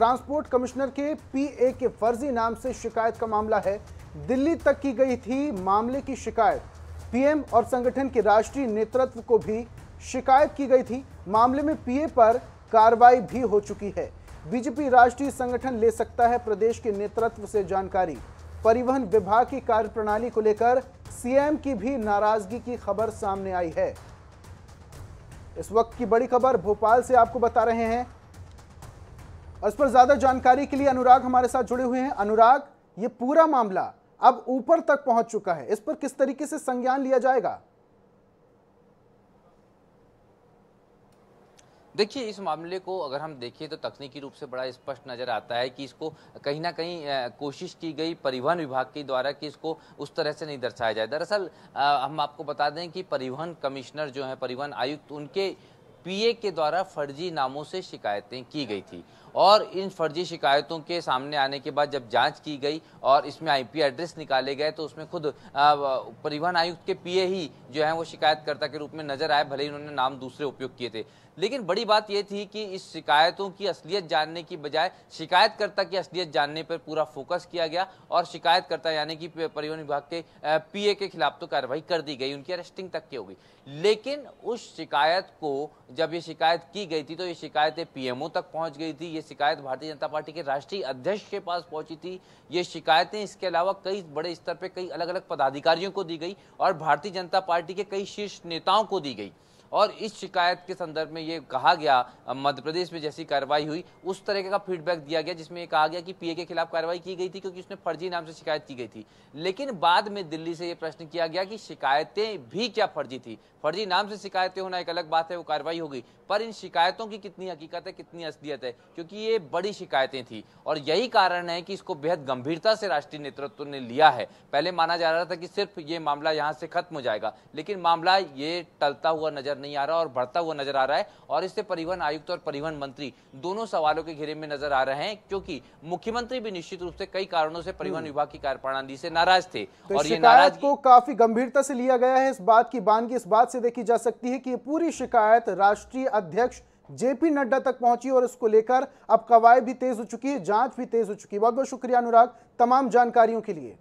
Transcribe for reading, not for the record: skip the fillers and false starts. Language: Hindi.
ट्रांसपोर्ट कमिश्नर के पीए के फर्जी नाम से शिकायत का मामला है। दिल्ली तक की गई थी मामले की शिकायत। पीएम और संगठन के राष्ट्रीय नेतृत्व को भी शिकायत की गई थी। मामले में पीए पर कार्रवाई भी हो चुकी है। बीजेपी राष्ट्रीय संगठन ले सकता है प्रदेश के नेतृत्व से जानकारी। परिवहन विभाग की कार्यप्रणाली को लेकर सीएम की भी नाराजगी की खबर सामने आई है। इस वक्त की बड़ी खबर भोपाल से आपको बता रहे हैं और इस पर ज्यादा जानकारी के लिए अनुराग हमारे साथ जुड़े हुए हैं। अनुराग, ये पूरा मामला अब ऊपर तक पहुंच चुका है, इस पर किस तरीके से संज्ञान लिया जाएगा? देखिए, इस मामले को अगर हम देखें तो तकनीकी रूप से बड़ा स्पष्ट नज़र आता है कि इसको कहीं ना कहीं कोशिश की गई परिवहन विभाग के द्वारा कि इसको उस तरह से नहीं दर्शाया जाए। दरअसल हम आपको बता दें कि परिवहन कमिश्नर जो है, परिवहन आयुक्त, उनके पीए के द्वारा फर्जी नामों से शिकायतें की गई थी और इन फर्जी शिकायतों के सामने आने के बाद जब जांच की गई और इसमें आईपी एड्रेस निकाले गए तो उसमें खुद परिवहन आयुक्त के पीए ही जो है वो शिकायतकर्ता के रूप में नजर आए, भले ही उन्होंने नाम दूसरे उपयोग किए थे। लेकिन बड़ी बात यह थी कि इस शिकायतों की असलियत जानने की बजाय शिकायतकर्ता की असलियत जानने पर पूरा फोकस किया गया और शिकायतकर्ता यानी कि परिवहन विभाग के पीए के खिलाफ तो कार्रवाई कर दी गई, उनकी अरेस्टिंग तक की हो गई। लेकिन उस शिकायत को जब ये शिकायत की गई थी तो ये शिकायतें पीएमओ तक पहुंच गई थी। ये शिकायत भारतीय जनता पार्टी के राष्ट्रीय अध्यक्ष के पास पहुंची थी। ये शिकायतें इसके अलावा कई बड़े स्तर पे कई अलग अलग पदाधिकारियों को दी गई और भारतीय जनता पार्टी के कई शीर्ष नेताओं को दी गई। और इस शिकायत के संदर्भ में ये कहा गया, मध्य प्रदेश में जैसी कार्रवाई हुई उस तरह का फीडबैक दिया गया जिसमें ये कहा गया कि पीए के खिलाफ कार्रवाई की गई थी क्योंकि उसने फर्जी नाम से शिकायत की गई थी। लेकिन बाद में दिल्ली से ये प्रश्न किया गया कि शिकायतें भी क्या फर्जी थी? फर्जी नाम से शिकायतें होना एक अलग बात है, वो कार्रवाई हो गई, पर इन शिकायतों की कितनी हकीकत है, कितनी असलियत है, क्योंकि ये बड़ी शिकायतें थी और यही कारण है कि इसको बेहद गंभीरता से राष्ट्रीय नेतृत्व ने लिया है। पहले माना जा रहा था कि सिर्फ ये मामला यहाँ से खत्म हो जाएगा, लेकिन मामला ये टलता हुआ नजर नहीं आ रहा और बढ़ता हुआ नजर आ रहा है और इससे परिवहन आयुक्त और परिवहन मंत्री दोनों सवालों के घेरे में नजर आ रहे हैं, क्योंकि मुख्यमंत्री भी निश्चित रूप से कई कारणों से परिवहन विभाग की कार्यप्रणाली से नाराज थे और ये नाराजगी को काफी गंभीरता से लिया गया है। इस बात की बानगी इस बात से देखी जा सकती है कि ये पूरी शिकायत राष्ट्रीय अध्यक्ष जेपी नड्डा तक पहुंची और इसको लेकर अब कवायद भी तेज हो चुकी है, जांच भी तेज हो चुकी है। बहुत बहुत शुक्रिया अनुराग तमाम जानकारियों के लिए।